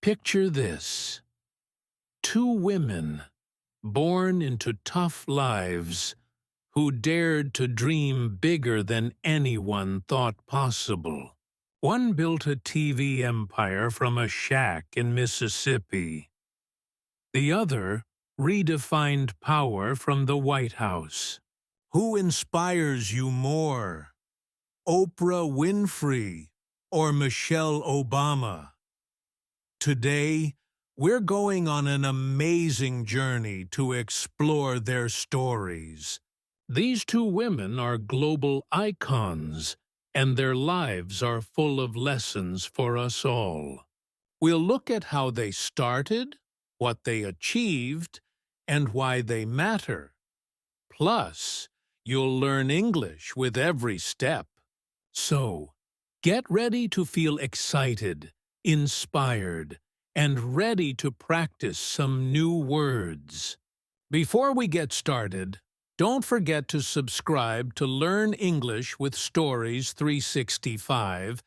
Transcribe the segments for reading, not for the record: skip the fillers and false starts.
Picture this: two women, born into tough lives, who dared to dream bigger than anyone thought possible. One built a TV empire from a shack in Mississippi. The other redefined power from the White House. Who inspires you more, Oprah Winfrey or Michelle Obama? Today, we're going on an amazing journey to explore their stories. These two women are global icons, and their lives are full of lessons for us all. We'll look at how they started, what they achieved, and why they matter. Plus, you'll learn English with every step. So, get ready to feel excited, inspired, and ready to practice some new words. Before we get started, don't forget to subscribe to Learn English with Stories 365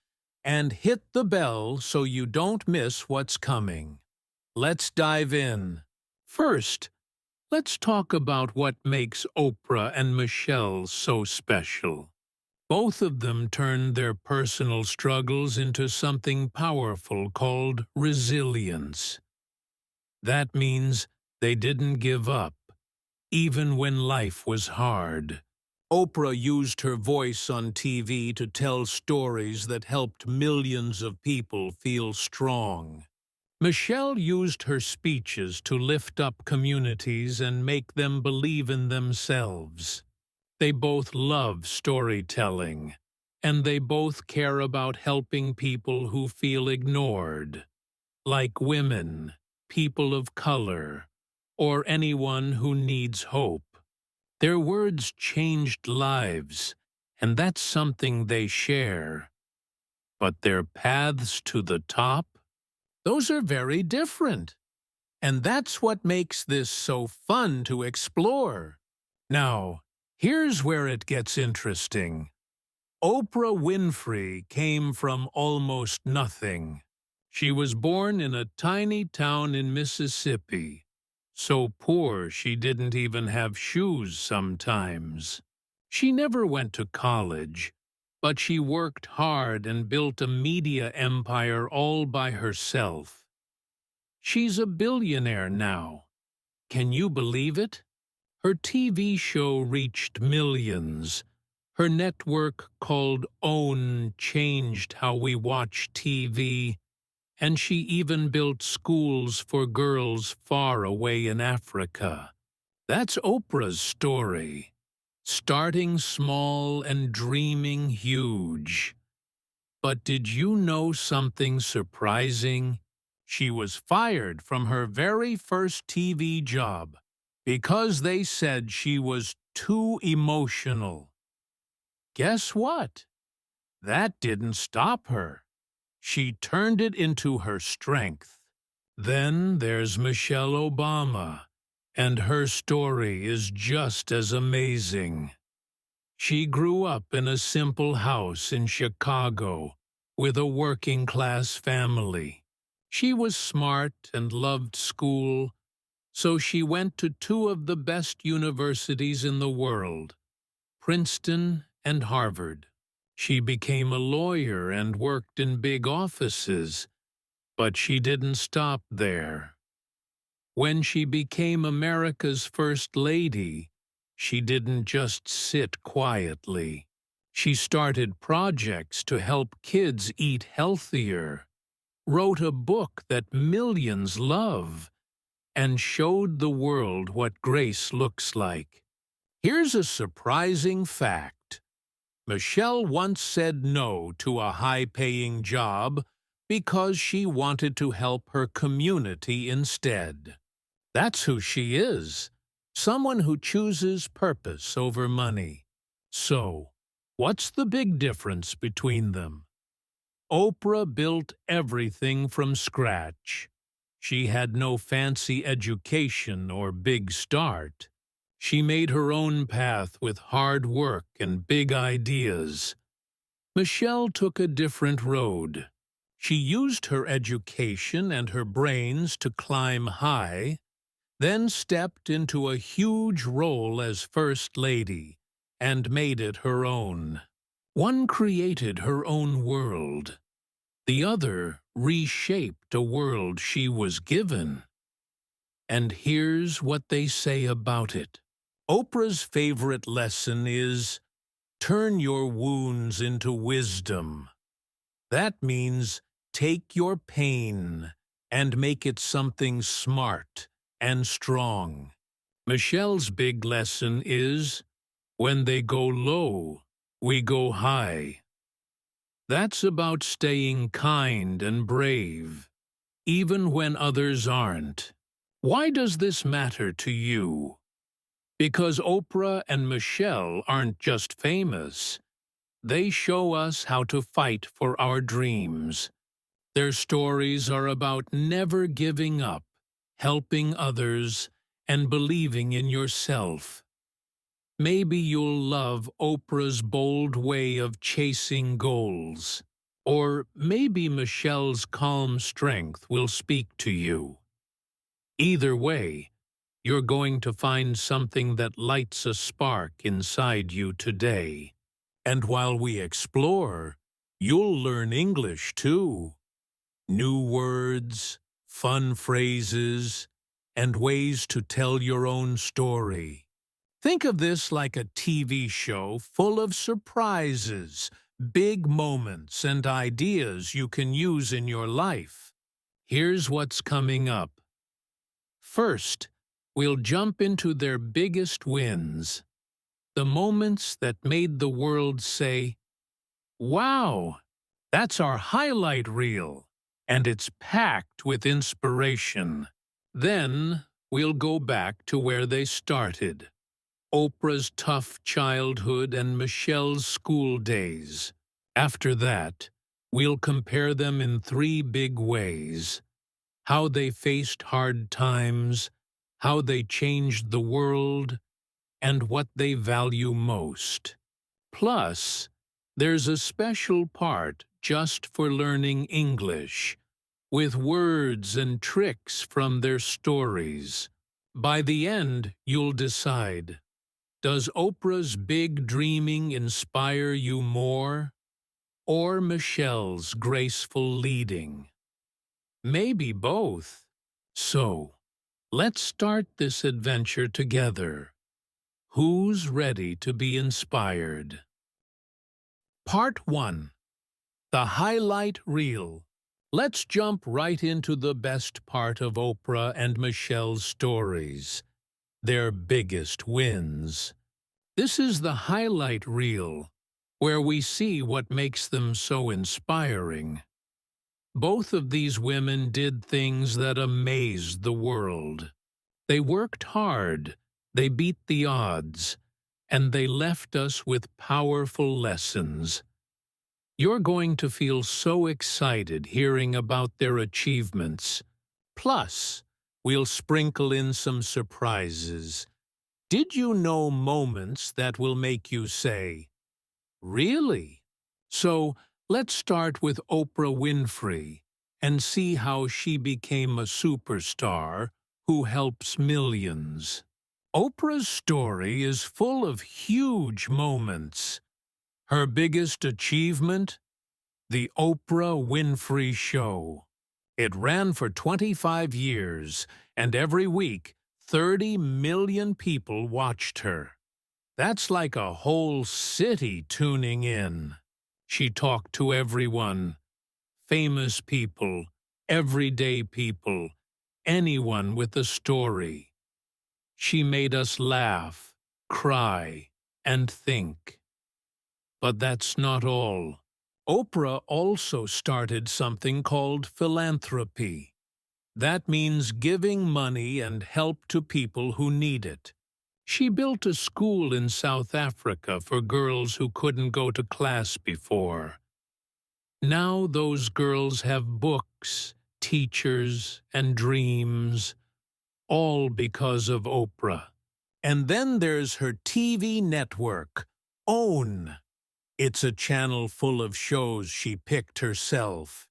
and hit the bell so you don't miss what's coming. Let's dive in. First, let's talk about what makes Oprah and Michelle so special. Both of them turned their personal struggles into something powerful called resilience. That means they didn't give up, even when life was hard. Oprah used her voice on TV to tell stories that helped millions of people feel strong. Michelle used her speeches to lift up communities and make them believe in themselves. They both love storytelling, and they both care about helping people who feel ignored, like women, people of color, or anyone who needs hope. Their words changed lives, and that's something they share. But their paths to the top? Those are very different. And that's what makes this so fun to explore. Now, here's where it gets interesting. Oprah Winfrey came from almost nothing. She was born in a tiny town in Mississippi, so poor she didn't even have shoes sometimes. She never went to college, but she worked hard and built a media empire all by herself. She's a billionaire now. Can you believe it? Her TV show reached millions. Her network called OWN changed how we watch TV, and she even built schools for girls far away in Africa. That's Oprah's story. Starting small and dreaming huge. But did you know something surprising? She was fired from her very first TV job because they said she was too emotional. Guess what? That didn't stop her. She turned it into her strength. Then there's Michelle Obama, and her story is just as amazing. She grew up in a simple house in Chicago with a working-class family. She was smart and loved school, so she went to two of the best universities in the world, Princeton and Harvard. She became a lawyer and worked in big offices, but she didn't stop there. When she became America's First Lady, she didn't just sit quietly. She started projects to help kids eat healthier, wrote a book that millions love, and showed the world what grace looks like. Here's a surprising fact. Michelle once said no to a high-paying job because she wanted to help her community instead. That's who she is, someone who chooses purpose over money. So, what's the big difference between them? Oprah built everything from scratch. She had no fancy education or big start. She made her own path with hard work and big ideas. Michelle took a different road. She used her education and her brains to climb high, then stepped into a huge role as First Lady and made it her own. One created her own world. The other reshaped a world she was given. And here's what they say about it. Oprah's favorite lesson is, turn your wounds into wisdom. That means take your pain and make it something smart and strong. Michelle's big lesson is, when they go low, we go high. That's about staying kind and brave, even when others aren't. Why does this matter to you? Because Oprah and Michelle aren't just famous. They show us how to fight for our dreams. Their stories are about never giving up, helping others, and believing in yourself. Maybe you'll love Oprah's bold way of chasing goals. Or maybe Michelle's calm strength will speak to you. Either way, you're going to find something that lights a spark inside you today. And while we explore, you'll learn English too. New words, fun phrases, and ways to tell your own story. Think of this like a TV show full of surprises, big moments, and ideas you can use in your life. Here's what's coming up. First, we'll jump into their biggest wins. The moments that made the world say, "Wow, that's our highlight reel," and it's packed with inspiration. Then we'll go back to where they started. Oprah's tough childhood and Michelle's school days. After that, we'll compare them in 3 big ways. How they faced hard times, how they changed the world, and what they value most. Plus, there's a special part just for learning English, with words and tricks from their stories. By the end, you'll decide, does Oprah's big dreaming inspire you more, or Michelle's graceful leading? Maybe both. So, let's start this adventure together. Who's ready to be inspired? Part 1. The Highlight Reel. Let's jump right into the best part of Oprah and Michelle's stories, their biggest wins. This is the highlight reel, where we see what makes them so inspiring. Both of these women did things that amazed the world. They worked hard, they beat the odds, and they left us with powerful lessons. You're going to feel so excited hearing about their achievements. Plus, we'll sprinkle in some surprises. Did you know moments that will make you say, "Really?" So, let's start with Oprah Winfrey and see how she became a superstar who helps millions. Oprah's story is full of huge moments. Her biggest achievement? The Oprah Winfrey Show. It ran for 25 years, and every week, 30 million people watched her. That's like a whole city tuning in. She talked to everyone. Famous people, everyday people, anyone with a story. She made us laugh, cry, and think. But that's not all. Oprah also started something called philanthropy. That means giving money and help to people who need it. She built a school in South Africa for girls who couldn't go to class before. Now those girls have books, teachers, and dreams, all because of Oprah. And then there's her TV network, OWN. It's a channel full of shows she picked herself.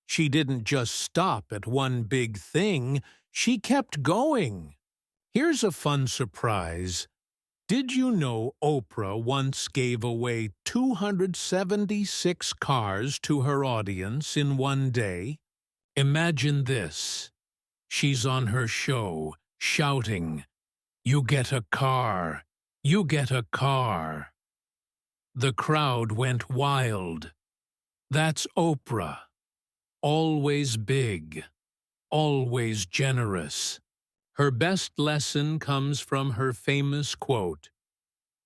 She didn't just stop at one big thing, she kept going. Here's a fun surprise. Did you know Oprah once gave away 276 cars to her audience in one day? Imagine this. She's on her show, shouting, "You get a car! You get a car!" The crowd went wild. That's Oprah. Always big. Always generous. Her best lesson comes from her famous quote,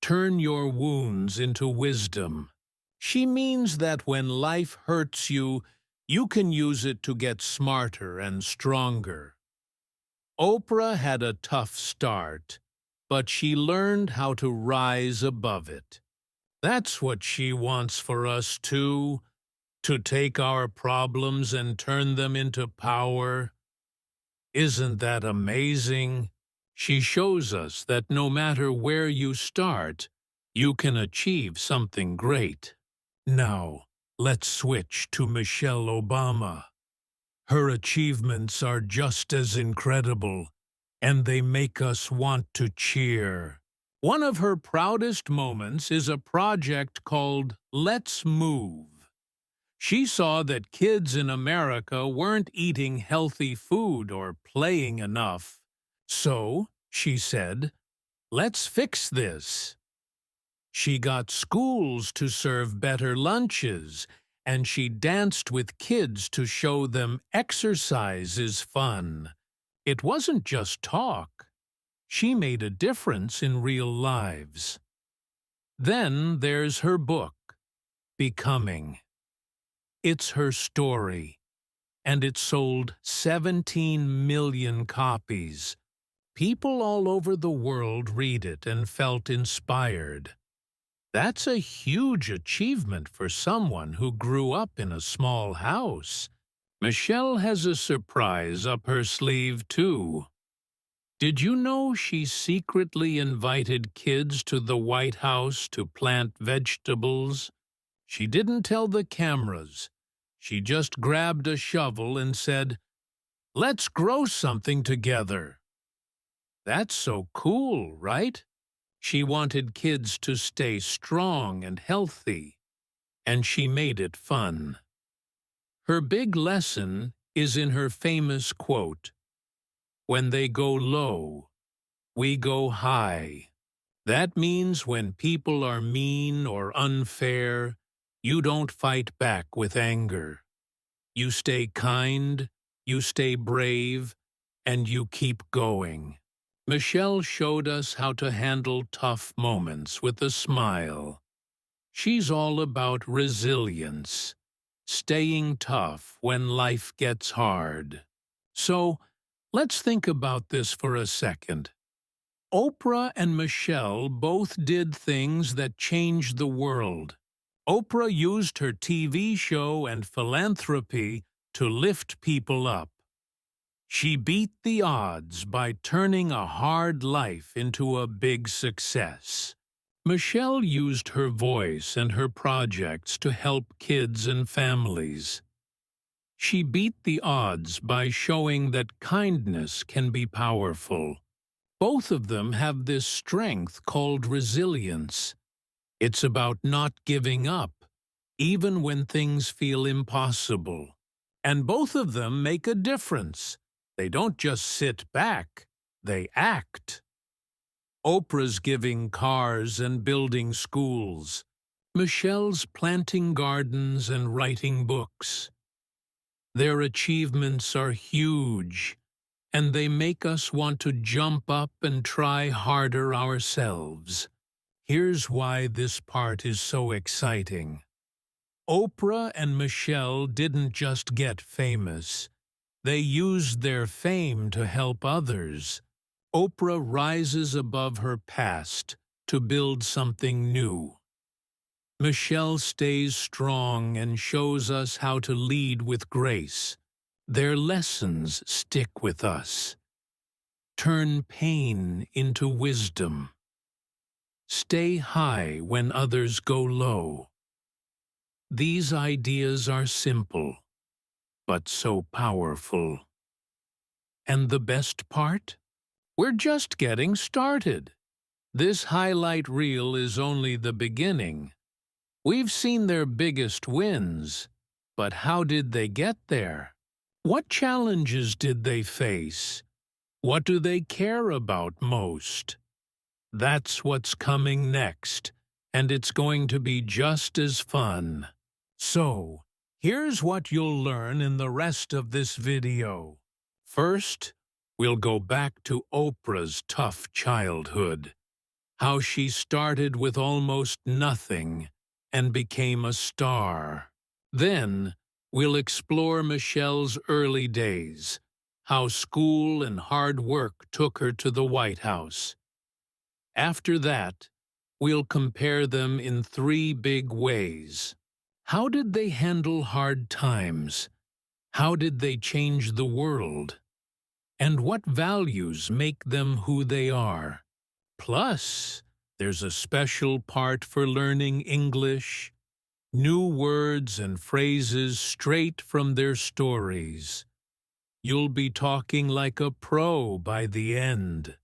"Turn your wounds into wisdom." She means that when life hurts you, you can use it to get smarter and stronger. Oprah had a tough start, but she learned how to rise above it. That's what she wants for us too, to take our problems and turn them into power. Isn't that amazing? She shows us that no matter where you start, you can achieve something great. Now, let's switch to Michelle Obama. Her achievements are just as incredible, and they make us want to cheer. One of her proudest moments is a project called Let's Move. She saw that kids in America weren't eating healthy food or playing enough. So, she said, let's fix this. She got schools to serve better lunches, and she danced with kids to show them exercise is fun. It wasn't just talk. She made a difference in real lives. Then there's her book, Becoming. It's her story, and it sold 17 million copies. People all over the world read it and felt inspired. That's a huge achievement for someone who grew up in a small house. Michelle has a surprise up her sleeve, too. Did you know she secretly invited kids to the White House to plant vegetables? She didn't tell the cameras. She just grabbed a shovel and said, "Let's grow something together." That's so cool, right? She wanted kids to stay strong and healthy, and she made it fun. Her big lesson is in her famous quote, "When they go low, we go high." That means when people are mean or unfair, you don't fight back with anger. You stay kind, you stay brave, and you keep going. Michelle showed us how to handle tough moments with a smile. She's all about resilience, staying tough when life gets hard. So, let's think about this for a second. Oprah and Michelle both did things that changed the world. Oprah used her TV show and philanthropy to lift people up. She beat the odds by turning a hard life into a big success. Michelle used her voice and her projects to help kids and families. She beat the odds by showing that kindness can be powerful. Both of them have this strength called resilience. It's about not giving up, even when things feel impossible. And both of them make a difference. They don't just sit back, they act. Oprah's giving cars and building schools. Michelle's planting gardens and writing books. Their achievements are huge, and they make us want to jump up and try harder ourselves. Here's why this part is so exciting. Oprah and Michelle didn't just get famous. They used their fame to help others. Oprah rises above her past to build something new. Michelle stays strong and shows us how to lead with grace. Their lessons stick with us. Turn pain into wisdom. Stay high when others go low. These ideas are simple, but so powerful. And the best part? We're just getting started. This highlight reel is only the beginning. We've seen their biggest wins, but how did they get there? What challenges did they face? What do they care about most? That's what's coming next, and it's going to be just as fun. So, here's what you'll learn in the rest of this video. First, we'll go back to Oprah's tough childhood. How she started with almost nothing and became a star. Then, we'll explore Michelle's early days, how school and hard work took her to the White House. After that, we'll compare them in 3 big ways. How did they handle hard times? How did they change the world? And what values make them who they are? Plus, there's a special part for learning English, new words and phrases straight from their stories. You'll be talking like a pro by the end.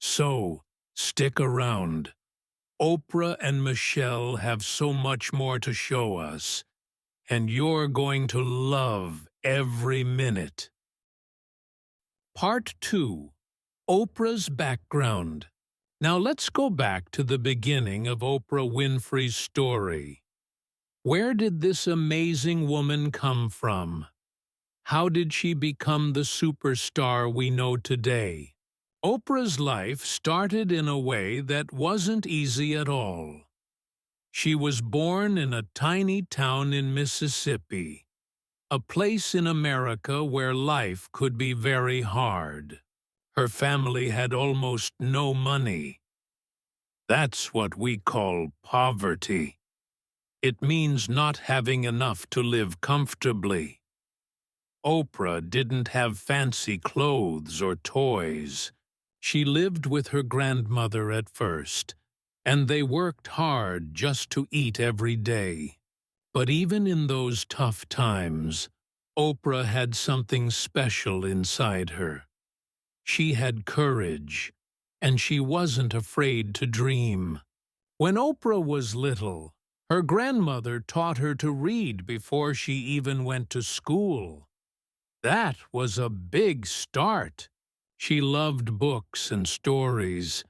So, stick around. Oprah and Michelle have so much more to show us, and you're going to love every minute. Part 2. Oprah's background. Now let's go back to the beginning of Oprah Winfrey's story. Where did this amazing woman come from? How did she become the superstar we know today? Oprah's life started in a way that wasn't easy at all. She was born in a tiny town in Mississippi, a place in America where life could be very hard. Her family had almost no money. That's what we call poverty. It means not having enough to live comfortably. Oprah didn't have fancy clothes or toys. She lived with her grandmother at first, and they worked hard just to eat every day. But even in those tough times, Oprah had something special inside her. She had courage, and she wasn't afraid to dream. When Oprah was little, her grandmother taught her to read before she even went to school. That was a big start. She loved books and stories,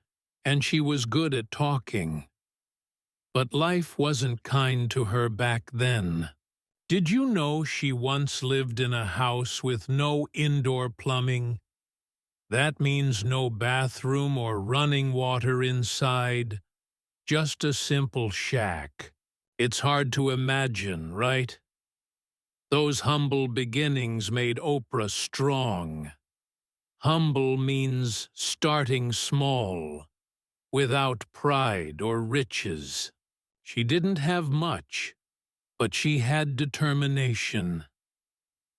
and she was good at talking. But life wasn't kind to her back then. Did you know she once lived in a house with no indoor plumbing? That means no bathroom or running water inside, just a simple shack. It's hard to imagine, right? Those humble beginnings made Oprah strong. Humble means starting small, without pride or riches. She didn't have much, but she had determination.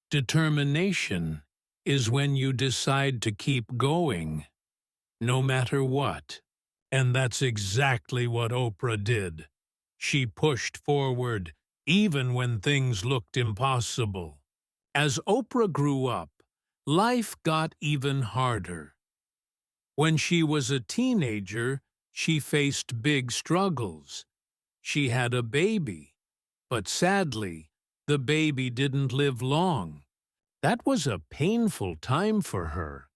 Determination is when you decide to keep going, no matter what. And that's exactly what Oprah did. She pushed forward, even when things looked impossible. As Oprah grew up, life got even harder. When she was a teenager, she faced big struggles. She had a baby, but sadly, the baby didn't live long. That was a painful time for her.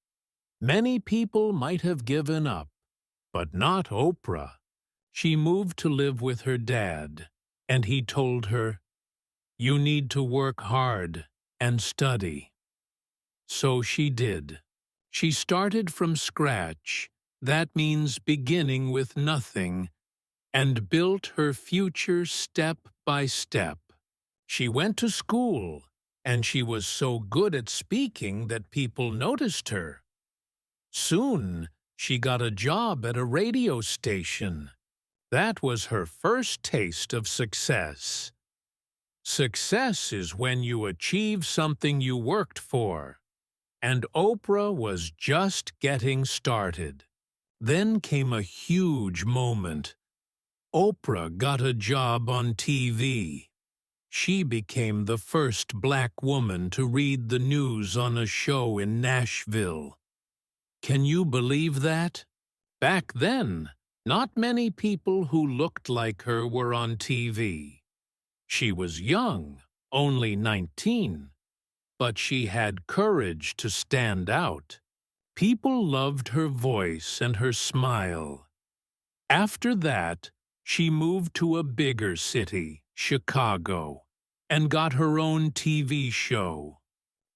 Many people might have given up, but not Oprah. She moved to live with her dad, and he told her, "You need to work hard and study." So she did. She started from scratch, that means beginning with nothing, and built her future step by step. She went to school, and she was so good at speaking that people noticed her. Soon, she got a job at a radio station. That was her first taste of success. Success is when you achieve something you worked for. And Oprah was just getting started. Then came a huge moment. Oprah got a job on TV. She became the first black woman to read the news on a show in Nashville. Can you believe that? Back then, not many people who looked like her were on TV. She was young, only 19, but she had courage to stand out. People loved her voice and her smile. After that, she moved to a bigger city, Chicago, and got her own TV show.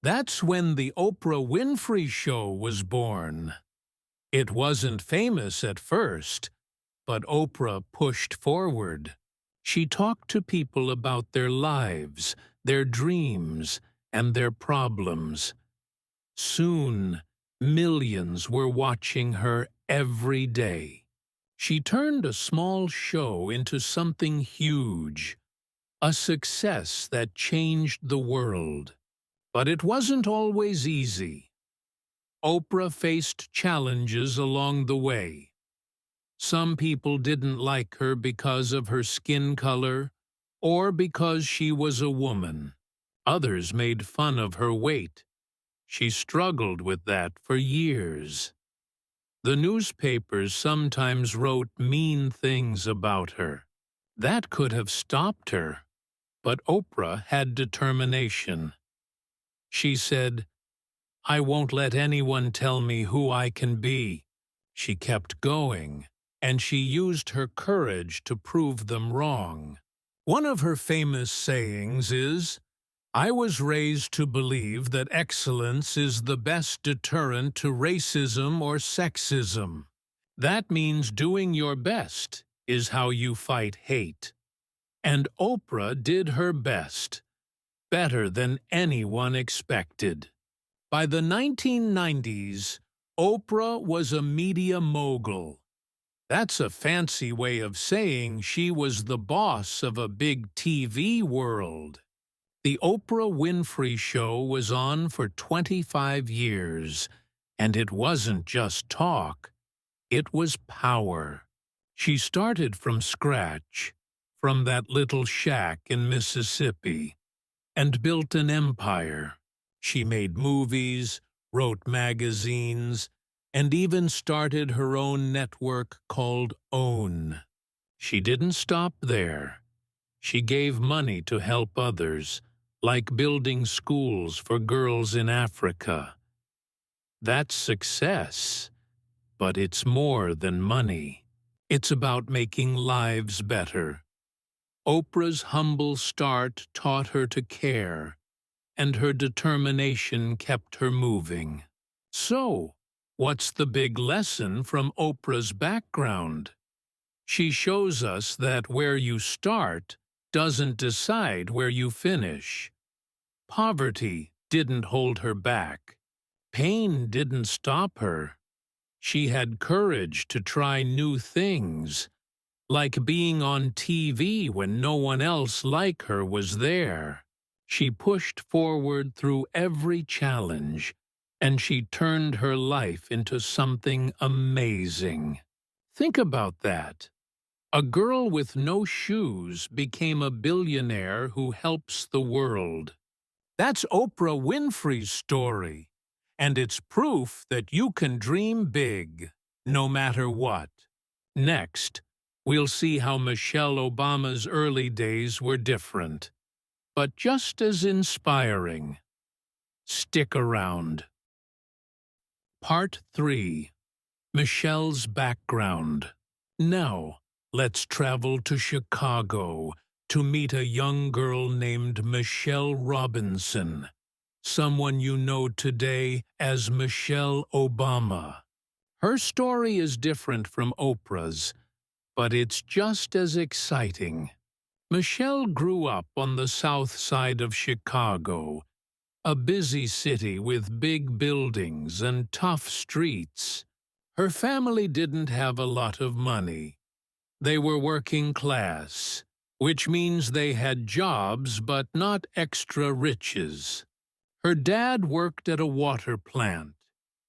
That's when the Oprah Winfrey Show was born. It wasn't famous at first, but Oprah pushed forward. She talked to people about their lives, their dreams, and their problems. Soon, millions were watching her every day. She turned a small show into something huge, a success that changed the world. But it wasn't always easy. Oprah faced challenges along the way. Some people didn't like her because of her skin color or because she was a woman. Others made fun of her weight. She struggled with that for years. The newspapers sometimes wrote mean things about her. That could have stopped her, but Oprah had determination. She said, "I won't let anyone tell me who I can be." She kept going, and she used her courage to prove them wrong. One of her famous sayings is, "I was raised to believe that excellence is the best deterrent to racism or sexism. That means doing your best is how you fight hate." And Oprah did her best, better than anyone expected. By the 1990s, Oprah was a media mogul. That's a fancy way of saying she was the boss of a big TV world. The Oprah Winfrey Show was on for 25 years, and it wasn't just talk, it was power. She started from scratch, from that little shack in Mississippi, and built an empire. She made movies, wrote magazines, and even started her own network called OWN. She didn't stop there. She gave money to help others, like building schools for girls in Africa. That's success, but it's more than money. It's about making lives better. Oprah's humble start taught her to care, and her determination kept her moving. So, what's the big lesson from Oprah's background? She shows us that where you start doesn't decide where you finish. Poverty didn't hold her back. Pain didn't stop her. She had courage to try new things, like being on TV when no one else like her was there. She pushed forward through every challenge, and she turned her life into something amazing. Think about that. A girl with no shoes became a billionaire who helps the world. That's Oprah Winfrey's story, and it's proof that you can dream big, no matter what. Next, we'll see how Michelle Obama's early days were different, but just as inspiring. Stick around. Part 3. Michelle's background. Now, let's travel to Chicago to meet a young girl named Michelle Robinson, someone you know today as Michelle Obama. Her story is different from Oprah's, but it's just as exciting. Michelle grew up on the south side of Chicago, a busy city with big buildings and tough streets. Her family didn't have a lot of money. They were working class, which means they had jobs but not extra riches. Her dad worked at a water plant,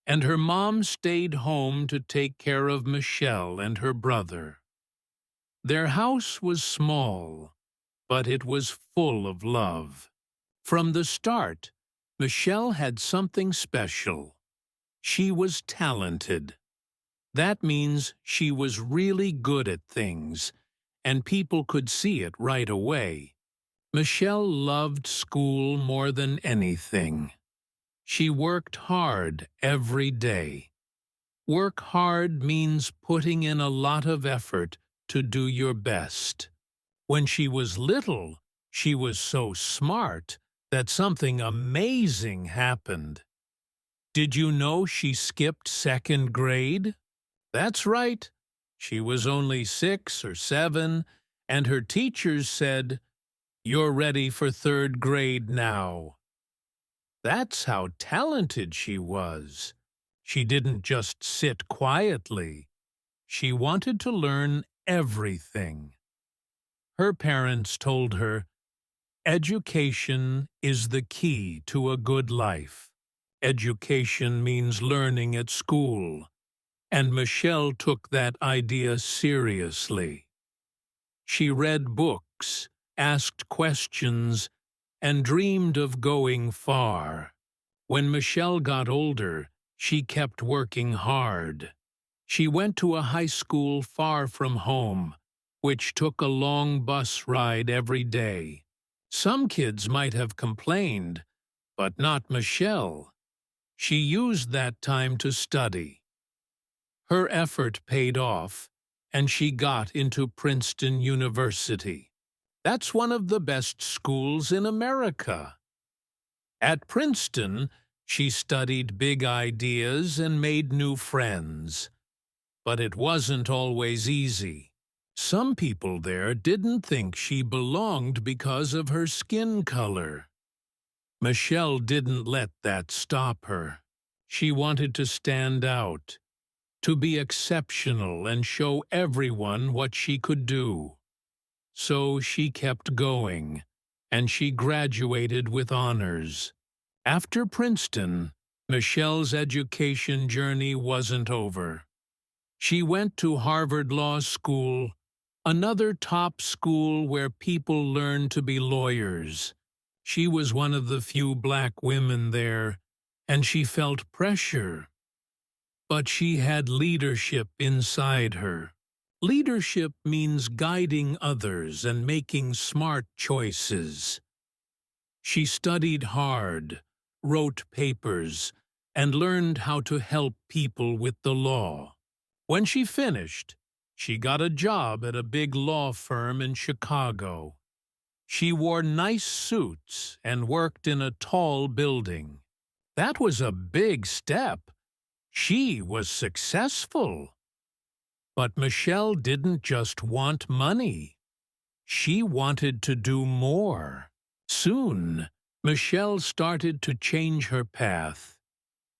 and her mom stayed home to take care of Michelle and her brother. Their house was small, but it was full of love. From the start, Michelle had something special. She was talented. That means she was really good at things, and people could see it right away. Michelle loved school more than anything. She worked hard every day. Work hard means putting in a lot of effort to do your best. When she was little, she was so smart that something amazing happened. Did you know she skipped second grade? That's right. She was only 6 or 7, and her teachers said, "You're ready for third grade now." That's how talented she was. She didn't just sit quietly. She wanted to learn everything. Her parents told her, "Education is the key to a good life." Education means learning at school, and Michelle took that idea seriously. She read books, asked questions, and dreamed of going far. When Michelle got older, she kept working hard. She went to a high school far from home, which took a long bus ride every day. Some kids might have complained, but not Michelle. She used that time to study. Her effort paid off, and she got into Princeton University. That's one of the best schools in America. At Princeton, she studied big ideas and made new friends. But it wasn't always easy. Some people there didn't think she belonged because of her skin color. Michelle didn't let that stop her. She wanted to stand out, to be exceptional and show everyone what she could do. So she kept going, and she graduated with honors. After Princeton, Michelle's education journey wasn't over. She went to Harvard Law School, another top school where people learn to be lawyers. She was one of the few black women there, and she felt pressure. But she had leadership inside her. Leadership means guiding others and making smart choices. She studied hard, wrote papers, and learned how to help people with the law. When she finished, she got a job at a big law firm in Chicago. She wore nice suits and worked in a tall building. That was a big step. She was successful. But Michelle didn't just want money. She wanted to do more. Soon, Michelle started to change her path.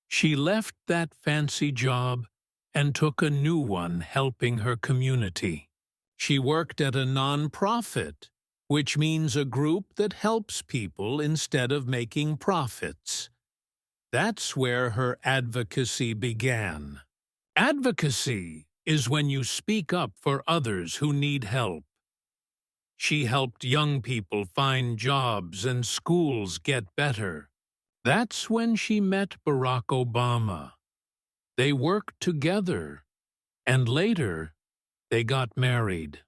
She left that fancy job and took a new one helping her community. She worked at a nonprofit, which means a group that helps people instead of making profits. That's where her advocacy began. Advocacy is when you speak up for others who need help. She helped young people find jobs and schools get better. That's when she met Barack Obama. They worked together, and later, they got married.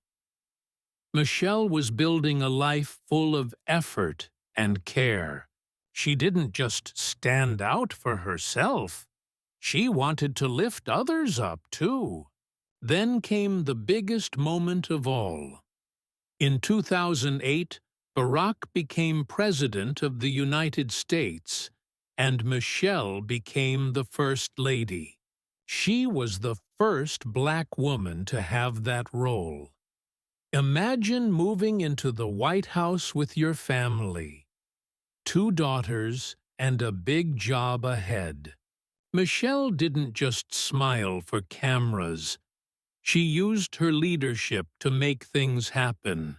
Michelle was building a life full of effort and care. She didn't just stand out for herself. She wanted to lift others up, too. Then came the biggest moment of all. In 2008, Barack became President of the United States, and Michelle became the First Lady. She was the first black woman to have that role. Imagine moving into the White House with your family. 2 daughters and a big job ahead. Michelle didn't just smile for cameras. She used her leadership to make things happen.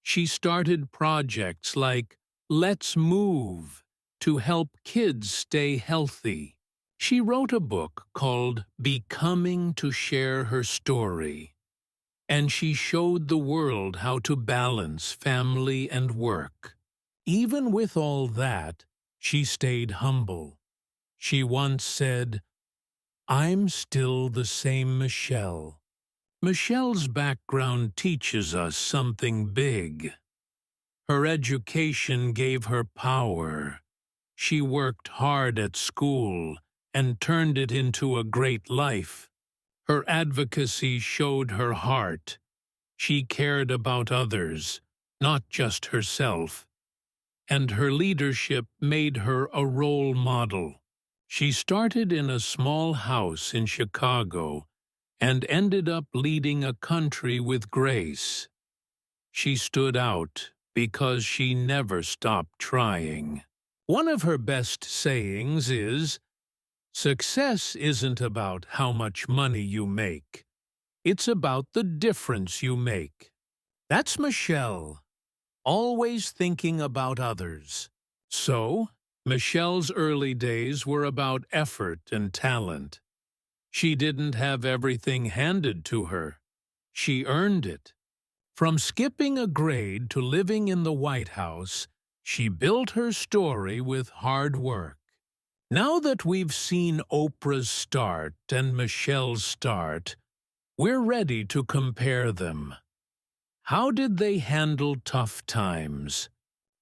She started projects like Let's Move to help kids stay healthy. She wrote a book called Becoming to share her story. and she showed the world how to balance family and work. Even with all that, she stayed humble. She once said, "I'm still the same Michelle." Michelle's background teaches us something big. Her education gave her power. She worked hard at school and turned it into a great life. Her advocacy showed her heart. She cared about others, not just herself. And her leadership made her a role model. She started in a small house in Chicago and ended up leading a country with grace. She stood out because she never stopped trying. One of her best sayings is, "Success isn't about how much money you make. It's about the difference you make." That's Michelle, always thinking about others. So, Michelle's early days were about effort and talent. She didn't have everything handed to her. She earned it. From skipping a grade to living in the White House, she built her story with hard work. Now that we've seen Oprah's start and Michelle's start, we're ready to compare them. How did they handle tough times?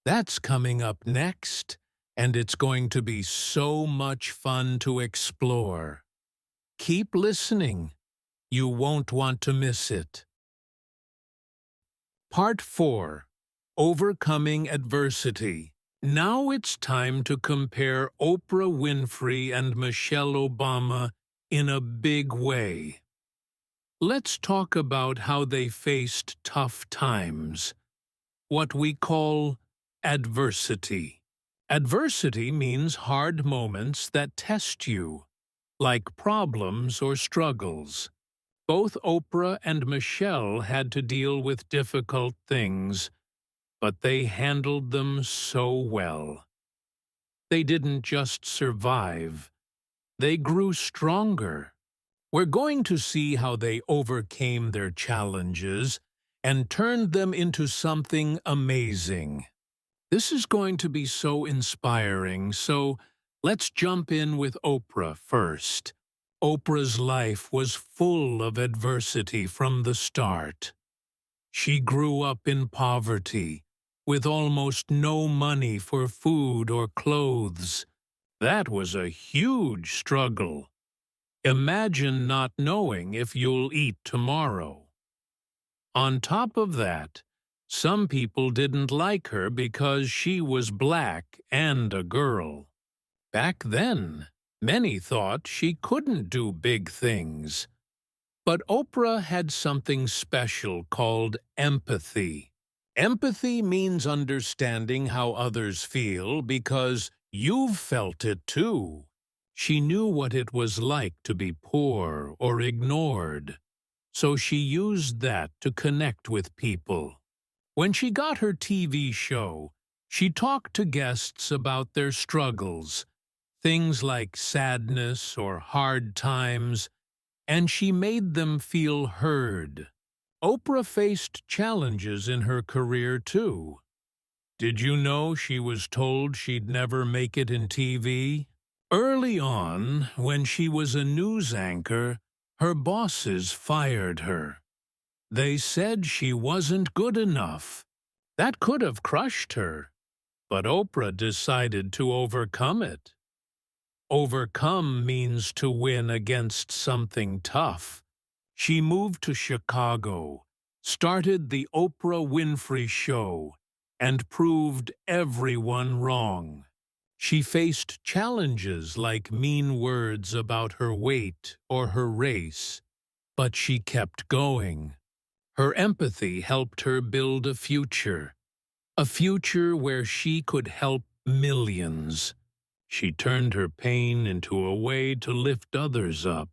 That's coming up next, and it's going to be so much fun to explore. Keep listening. You won't want to miss it. Part 4. Overcoming Adversity. Now it's time to compare Oprah Winfrey and Michelle Obama in a big way. Let's talk about how they faced tough times, what we call adversity. Adversity means hard moments that test you, like problems or struggles. Both Oprah and Michelle had to deal with difficult things, but they handled them so well. They didn't just survive, they grew stronger. We're going to see how they overcame their challenges and turned them into something amazing. This is going to be so inspiring, so let's jump in with Oprah first. Oprah's life was full of adversity from the start. She grew up in poverty, with almost no money for food or clothes. That was a huge struggle. Imagine not knowing if you'll eat tomorrow. On top of that, some people didn't like her because she was black and a girl. Back then, many thought she couldn't do big things. But Oprah had something special called empathy. Empathy means understanding how others feel because you've felt it too. She knew what it was like to be poor or ignored, so she used that to connect with people. When she got her TV show, she talked to guests about their struggles, things like sadness or hard times, and she made them feel heard. Oprah faced challenges in her career too. Did you know she was told she'd never make it in TV? Early on, when she was a news anchor, her bosses fired her. They said she wasn't good enough. That could have crushed her, but Oprah decided to overcome it. Overcome means to win against something tough. She moved to Chicago, started the Oprah Winfrey Show, and proved everyone wrong. She faced challenges like mean words about her weight or her race, but she kept going. Her empathy helped her build a future where she could help millions. She turned her pain into a way to lift others up,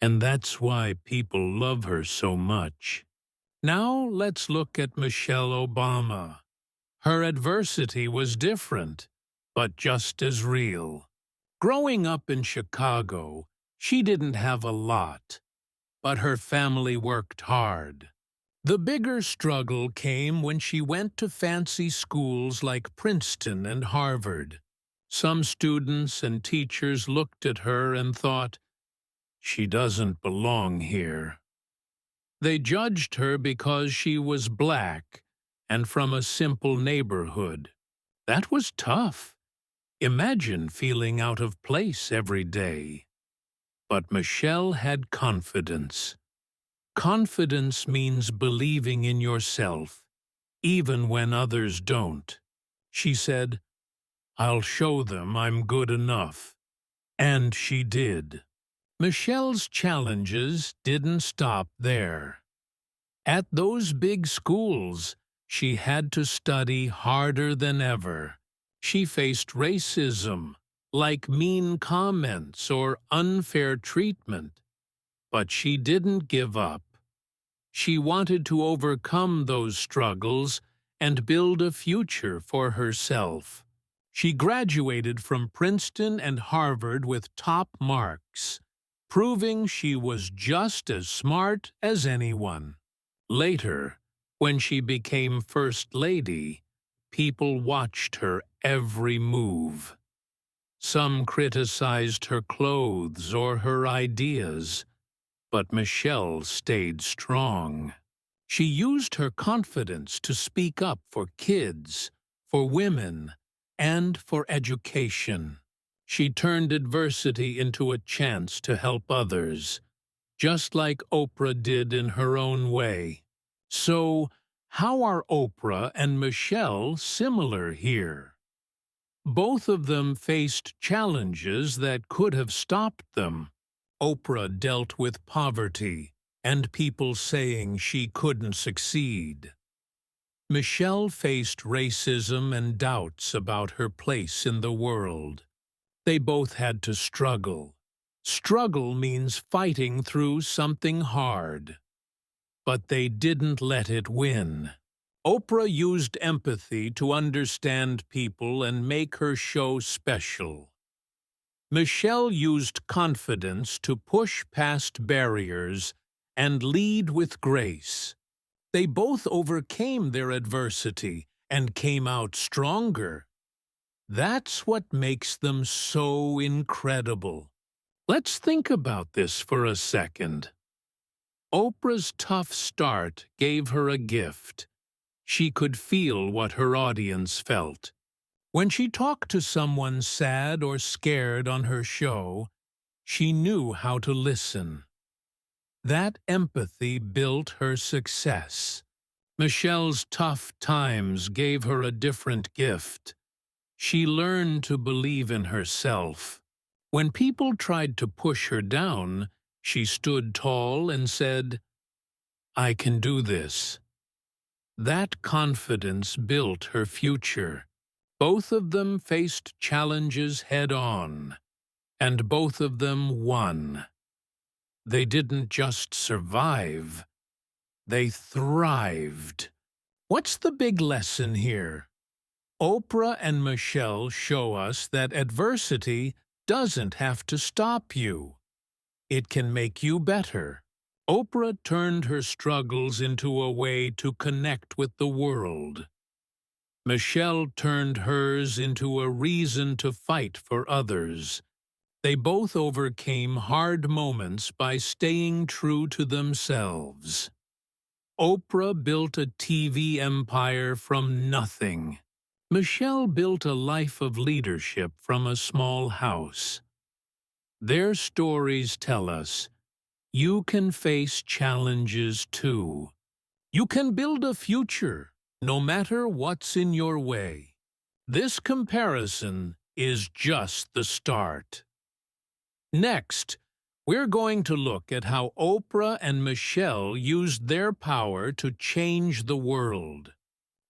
and that's why people love her so much. Now let's look at Michelle Obama. Her adversity was different, but just as real. Growing up in Chicago, she didn't have a lot. but her family worked hard. The bigger struggle came when she went to fancy schools like Princeton and Harvard. Some students and teachers looked at her and thought, "She doesn't belong here." They judged her because she was black and from a simple neighborhood. That was tough. Imagine feeling out of place every day. But Michelle had confidence. Confidence means believing in yourself, even when others don't. She said, "I'll show them I'm good enough." And she did. Michelle's challenges didn't stop there. At those big schools, she had to study harder than ever. She faced racism, like mean comments or unfair treatment. But she didn't give up. She wanted to overcome those struggles and build a future for herself. She graduated from Princeton and Harvard with top marks, proving she was just as smart as anyone. Later, when she became First Lady, people watched her every move. Some criticized her clothes or her ideas, but Michelle stayed strong. She used her confidence to speak up for kids, for women, and for education. She turned adversity into a chance to help others, just like Oprah did in her own way. So, how are Oprah and Michelle similar here? Both of them faced challenges that could have stopped them. Oprah dealt with poverty and people saying she couldn't succeed. Michelle faced racism and doubts about her place in the world. They both had to struggle. Struggle means fighting through something hard. But they didn't let it win. Oprah used empathy to understand people and make her show special. Michelle used confidence to push past barriers and lead with grace. They both overcame their adversity and came out stronger. That's what makes them so incredible. Let's think about this for a second. Oprah's tough start gave her a gift. She could feel what her audience felt. When she talked to someone sad or scared on her show, she knew how to listen. That empathy built her success. Michelle's tough times gave her a different gift. She learned to believe in herself. When people tried to push her down, she stood tall and said, "I can do this." That confidence built her future. Both of them faced challenges head-on, and both of them won. They didn't just survive, they thrived. What's the big lesson here? Oprah and Michelle show us that adversity doesn't have to stop you. It can make you better. Oprah turned her struggles into a way to connect with the world. Michelle turned hers into a reason to fight for others. They both overcame hard moments by staying true to themselves. Oprah built a TV empire from nothing. Michelle built a life of leadership from a small house. Their stories tell us you can face challenges too. You can build a future, no matter what's in your way. This comparison is just the start. Next, we're going to look at how Oprah and Michelle used their power to change the world.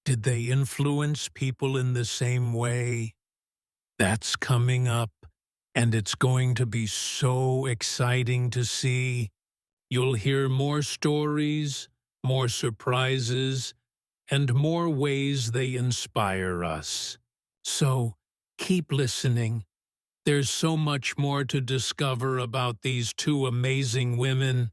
Did they influence people in the same way? That's coming up, and it's going to be so exciting to see. You'll hear more stories, more surprises, and more ways they inspire us. So, keep listening. There's so much more to discover about these two amazing women.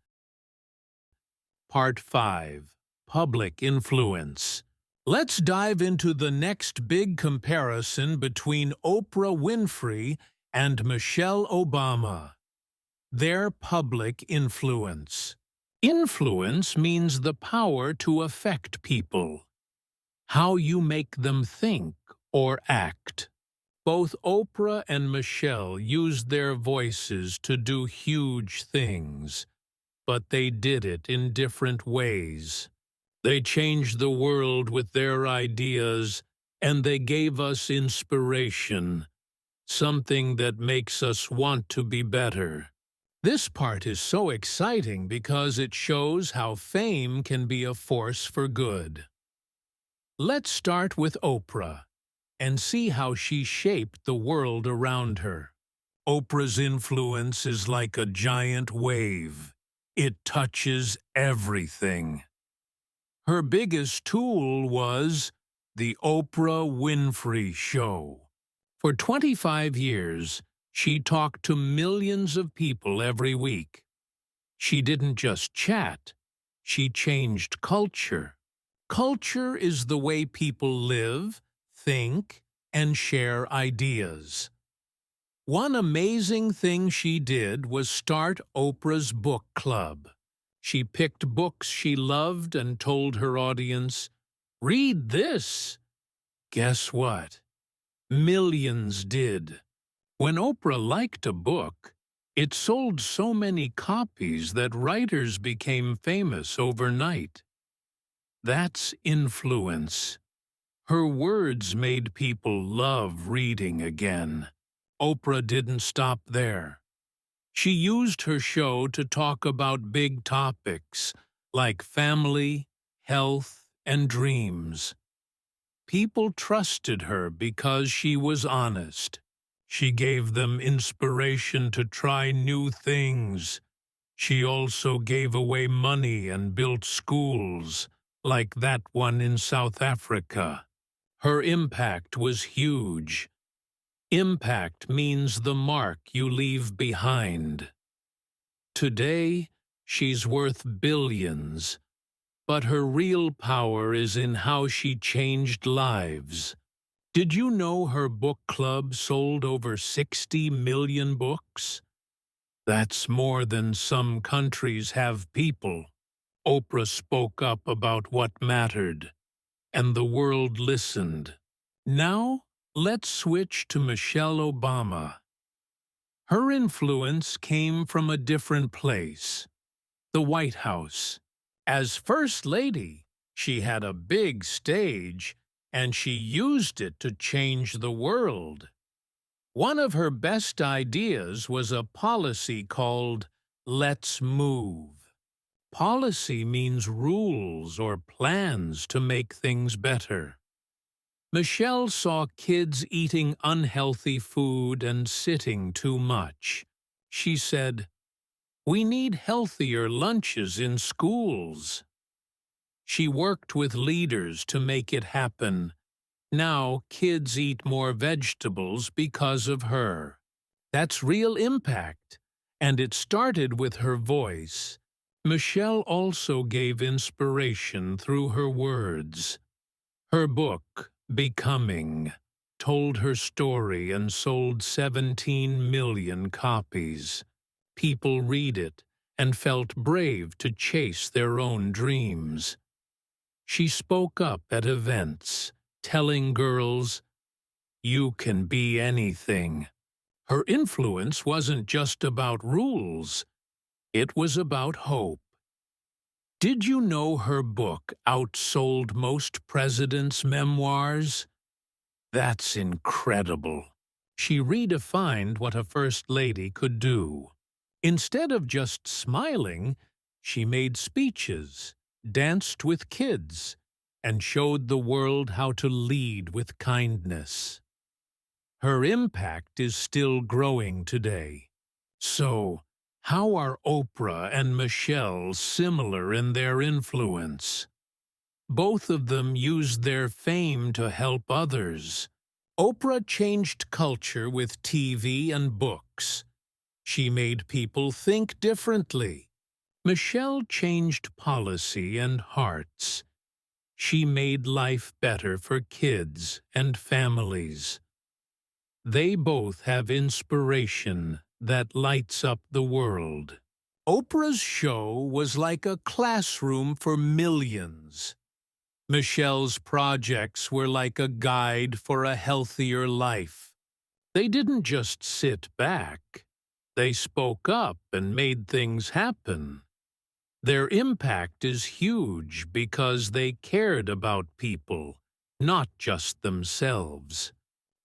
Part 5. Public Influence. Let's dive into the next big comparison between Oprah Winfrey and Michelle Obama. Their public influence. Influence means the power to affect people, how you make them think or act. Both Oprah and Michelle used their voices to do huge things, but they did it in different ways. They changed the world with their ideas, and they gave us inspiration, something that makes us want to be better. This part is so exciting because it shows how fame can be a force for good. Let's start with Oprah and see how she shaped the world around her. Oprah's influence is like a giant wave. It touches everything. Her biggest tool was the Oprah Winfrey Show. For 25 years, she talked to millions of people every week. She didn't just chat, she changed culture. Culture is the way people live, think, and share ideas. One amazing thing she did was start Oprah's book club. She picked books she loved and told her audience, "Read this." Guess what? Millions did. When Oprah liked a book, it sold so many copies that writers became famous overnight. That's influence. Her words made people love reading again. Oprah didn't stop there. She used her show to talk about big topics like family, health, and dreams. People trusted her because she was honest. She gave them inspiration to try new things. She also gave away money and built schools, like that one in South Africa. Her impact was huge. Impact means the mark you leave behind. Today, she's worth billions, but her real power is in how she changed lives. Did you know her book club sold over 60 million books? That's more than some countries have people. Oprah spoke up about what mattered, and the world listened. Now, let's switch to Michelle Obama. Her influence came from a different place, the White House. As First Lady, she had a big stage, and she used it to change the world. One of her best ideas was a policy called Let's Move. Policy means rules or plans to make things better. Michelle saw kids eating unhealthy food and sitting too much. She said, "We need healthier lunches in schools." She worked with leaders to make it happen. Now kids eat more vegetables because of her. That's real impact, and it started with her voice. Michelle also gave inspiration through her words. Her book, Becoming, told her story and sold 17 million copies. People read it and felt brave to chase their own dreams. She spoke up at events, telling girls, "You can be anything." Her influence wasn't just about rules, it was about hope. Did you know her book outsold most presidents' memoirs? That's incredible. She redefined what a First Lady could do. Instead of just smiling, she made speeches, danced with kids, and showed the world how to lead with kindness. Her impact is still growing today. So, how are Oprah and Michelle similar in their influence? Both of them used their fame to help others. Oprah changed culture with TV and books. She made people think differently. Michelle changed policy and hearts. She made life better for kids and families. They both have inspiration that lights up the world. Oprah's show was like a classroom for millions. Michelle's projects were like a guide for a healthier life. They didn't just sit back. They spoke up and made things happen. Their impact is huge because they cared about people, not just themselves.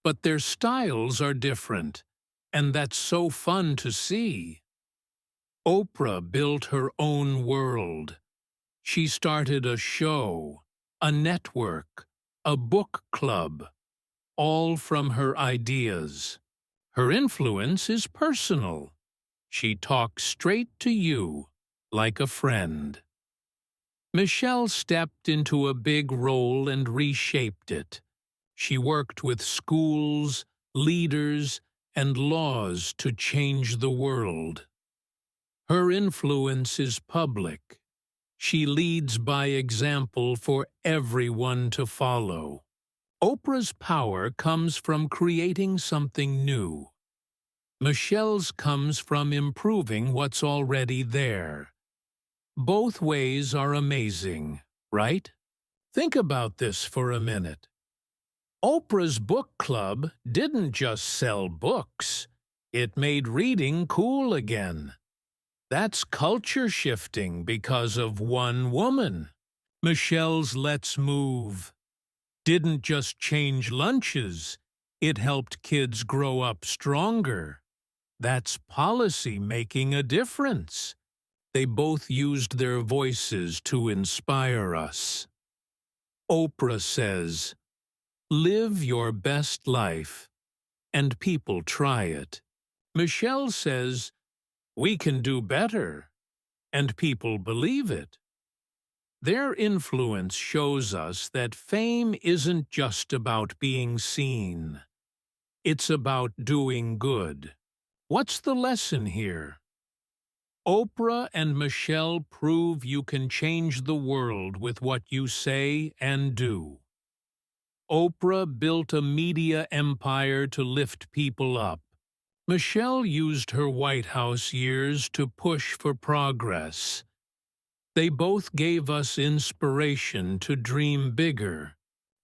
But their styles are different, and that's so fun to see. Oprah built her own world. She started a show, a network, a book club, all from her ideas. Her influence is personal. She talks straight to you, like a friend. Michelle stepped into a big role and reshaped it. She worked with schools, leaders, and laws to change the world. Her influence is public. She leads by example for everyone to follow. Oprah's power comes from creating something new. Michelle's comes from improving what's already there. Both ways are amazing, right? Think about this for a minute. Oprah's book club didn't just sell books. It made reading cool again. That's culture shifting because of one woman. Michelle's Let's Move didn't just change lunches. It helped kids grow up stronger. That's policy making a difference. They both used their voices to inspire us. Oprah says, "Live your best life," and people try it. Michelle says, "We can do better," and people believe it. Their influence shows us that fame isn't just about being seen. It's about doing good. What's the lesson here? Oprah and Michelle prove you can change the world with what you say and do. Oprah built a media empire to lift people up. Michelle used her White House years to push for progress. They both gave us inspiration to dream bigger,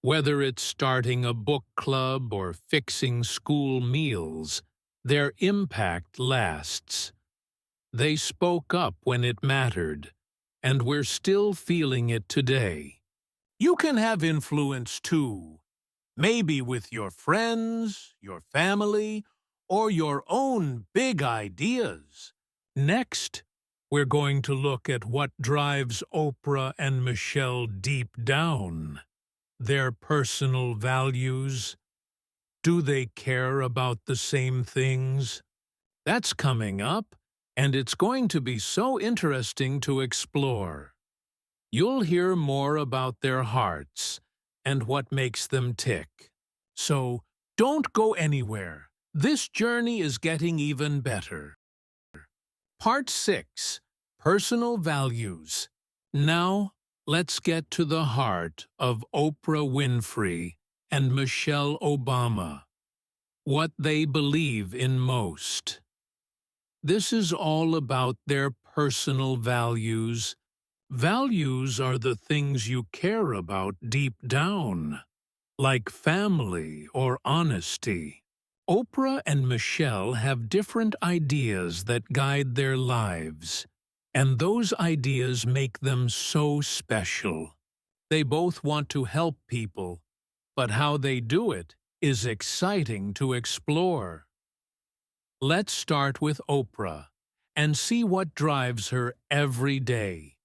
whether it's starting a book club or fixing school meals. Their impact lasts. They spoke up when it mattered, and we're still feeling it today. You can have influence too, maybe with your friends, your family, or your own big ideas. Next, we're going to look at what drives Oprah and Michelle deep down. Their personal values. Do they care about the same things? That's coming up, and it's going to be so interesting to explore. You'll hear more about their hearts and what makes them tick. So, don't go anywhere. This journey is getting even better. Part 6. Personal Values. Now, let's get to the heart of Oprah Winfrey and Michelle Obama. What they believe in most. This is all about their personal values. Values are the things you care about deep down, like family or honesty. Oprah and Michelle have different ideas that guide their lives, and those ideas make them so special. They both want to help people, but how they do it is exciting to explore. Let's start with Oprah and see what drives her every day.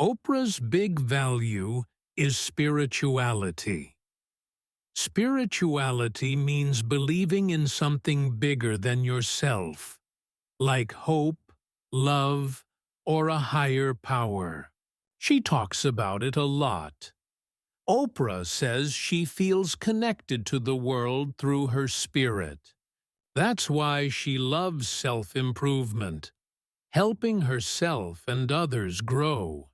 Oprah's big value is spirituality. Spirituality means believing in something bigger than yourself, like hope, love, or a higher power. She talks about it a lot. Oprah says she feels connected to the world through her spirit. That's why she loves self-improvement, helping herself and others grow.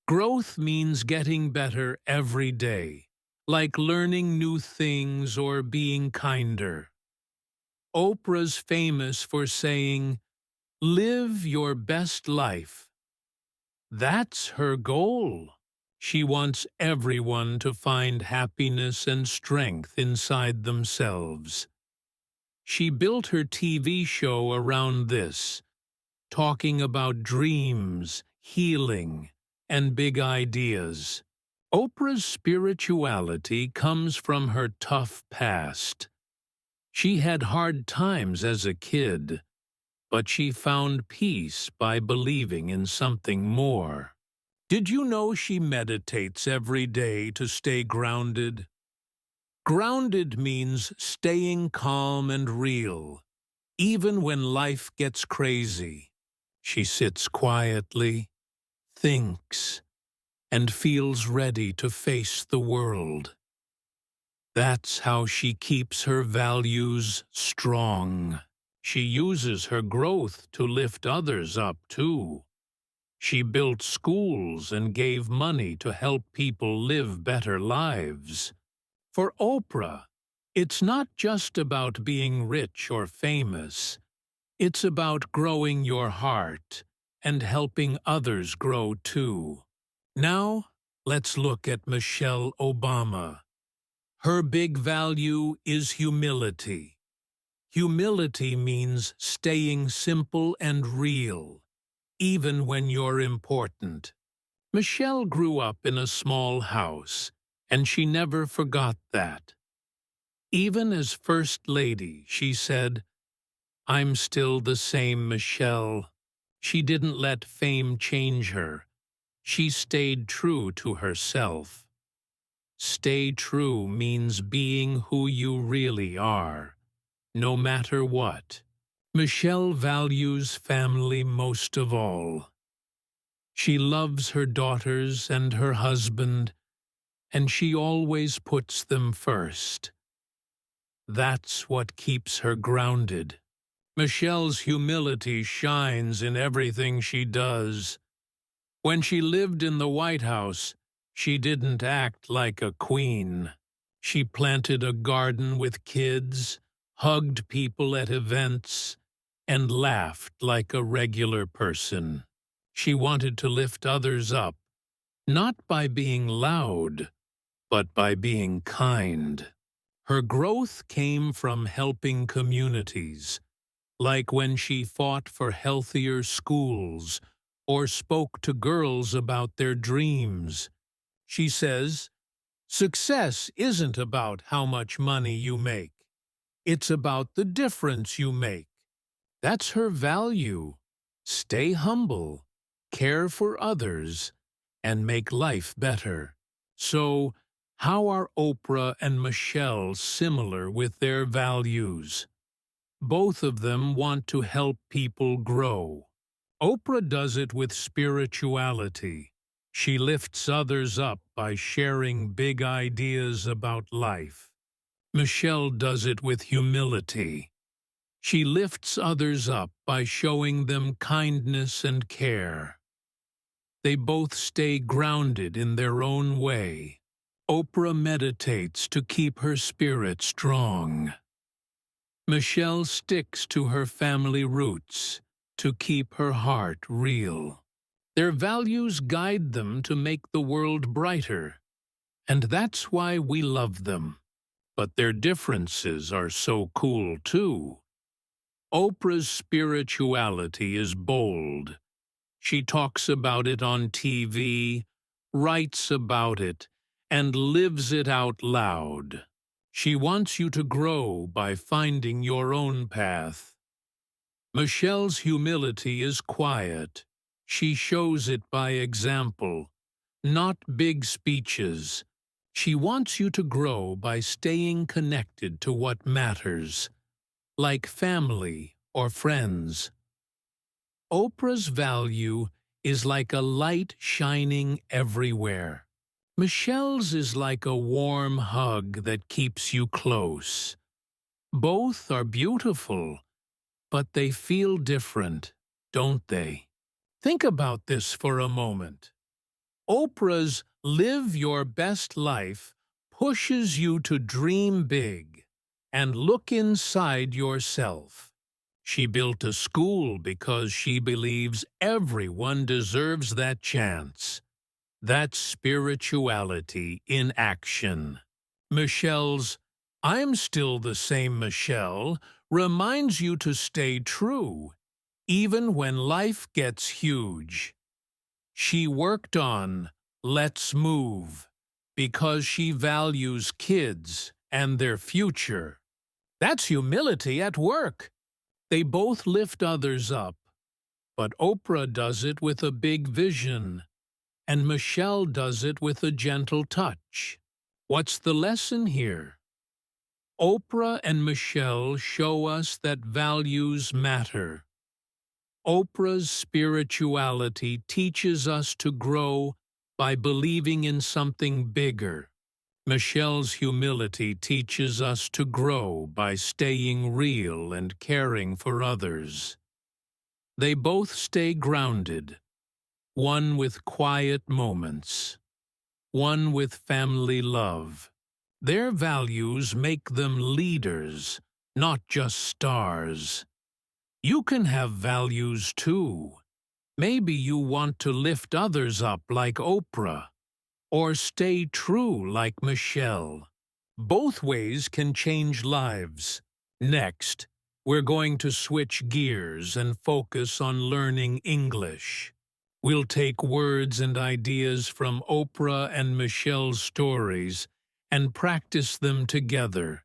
Growth means getting better every day, like learning new things or being kinder. Oprah's famous for saying, "Live your best life." That's her goal. She wants everyone to find happiness and strength inside themselves. She built her TV show around this, talking about dreams, healing, and big ideas. Oprah's spirituality comes from her tough past. She had hard times as a kid, but she found peace by believing in something more. Did you know she meditates every day to stay grounded? Grounded means staying calm and real, even when life gets crazy. She sits quietly, thinks, and feels ready to face the world. That's how she keeps her values strong. She uses her growth to lift others up, too. She built schools and gave money to help people live better lives. For Oprah, it's not just about being rich or famous. It's about growing your heart and helping others grow, too. Now, let's look at Michelle Obama. Her big value is humility. Humility means staying simple and real, even when you're important. Michelle grew up in a small house, and she never forgot that. Even as First Lady, she said, "I'm still the same Michelle." She didn't let fame change her. She stayed true to herself. Stay true means being who you really are, no matter what. Michelle values family most of all. She loves her daughters and her husband, and she always puts them first. That's what keeps her grounded. Michelle's humility shines in everything she does. When she lived in the White House, she didn't act like a queen. She planted a garden with kids, hugged people at events, and laughed like a regular person. She wanted to lift others up, not by being loud, but by being kind. Her growth came from helping communities, like when she fought for healthier schools or spoke to girls about their dreams. She says, "Success isn't about how much money you make. It's about the difference you make." That's her value. Stay humble, care for others, and make life better. So, how are Oprah and Michelle similar with their values? Both of them want to help people grow. Oprah does it with spirituality. She lifts others up by sharing big ideas about life. Michelle does it with humility. She lifts others up by showing them kindness and care. They both stay grounded in their own way. Oprah meditates to keep her spirit strong. Michelle sticks to her family roots to keep her heart real. Their values guide them to make the world brighter, and that's why we love them. But their differences are so cool too. Oprah's spirituality is bold. She talks about it on TV, writes about it, and lives it out loud. She wants you to grow by finding your own path. Michelle's humility is quiet. She shows it by example, not big speeches. She wants you to grow by staying connected to what matters, like family or friends. Oprah's value is like a light shining everywhere. Michelle's is like a warm hug that keeps you close. Both are beautiful, but they feel different. don't they? Think about this for a moment. Oprah's Live Your Best Life pushes you to dream big and look inside yourself. She built a school because she believes everyone deserves that chance. That's spirituality in action. Michelle's I'm Still the Same Michelle reminds you to stay true, even when life gets huge. She worked on Let's Move because she values kids and their future. That's humility at work. They both lift others up, but Oprah does it with a big vision, and Michelle does it with a gentle touch. What's the lesson here? Oprah and Michelle show us that values matter. Oprah's spirituality teaches us to grow by believing in something bigger. Michelle's humility teaches us to grow by staying real and caring for others. They both stay grounded, one with quiet moments, one with family love. Their values make them leaders, not just stars. You can have values too. Maybe you want to lift others up like Oprah, or stay true like Michelle. Both ways can change lives. Next, we're going to switch gears and focus on learning English. We'll take words and ideas from Oprah and Michelle's stories and practice them together.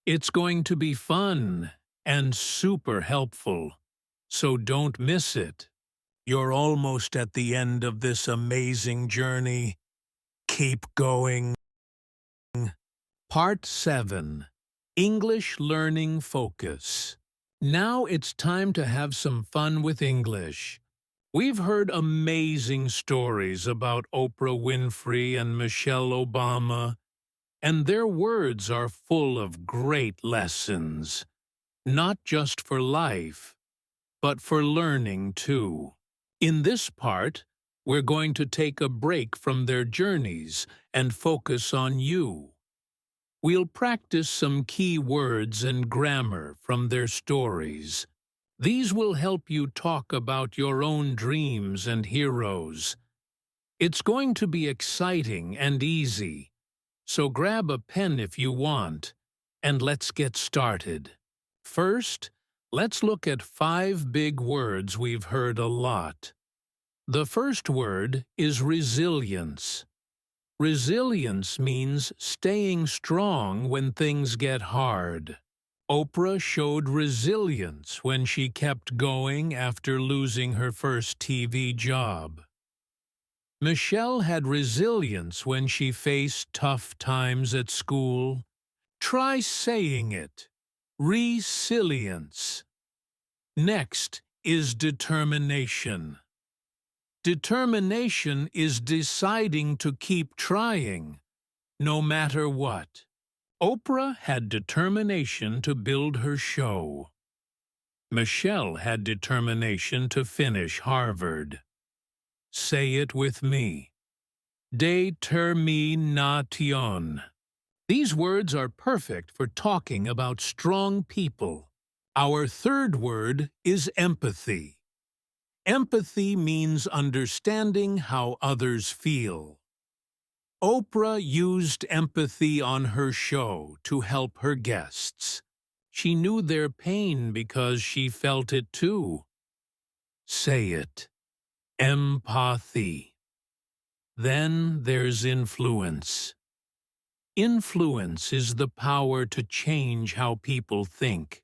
It's going to be fun and super helpful, so don't miss it. You're almost at the end of this amazing journey. Keep going. Part 7. English Learning Focus. Now it's time to have some fun with English. We've heard amazing stories about Oprah Winfrey and Michelle Obama, and their words are full of great lessons. Not just for life, but for learning too. In this part, we're going to take a break from their journeys and focus on you. We'll practice some key words and grammar from their stories. These will help you talk about your own dreams and heroes. It's going to be exciting and easy, so grab a pen if you want, and let's get started. First, let's look at 5 big words we've heard a lot. The first word is resilience. Resilience means staying strong when things get hard. Oprah showed resilience when she kept going after losing her first TV job. Michelle had resilience when she faced tough times at school. Try saying it. Resilience. Next is determination. Determination is deciding to keep trying, no matter what. Oprah had determination to build her show. Michelle had determination to finish Harvard. Say it with me. Determination. These words are perfect for talking about strong people. Our third word is empathy. Empathy means understanding how others feel. Oprah used empathy on her show to help her guests. She knew their pain because she felt it too. Say it. Empathy. Then there's influence. Influence is the power to change how people think.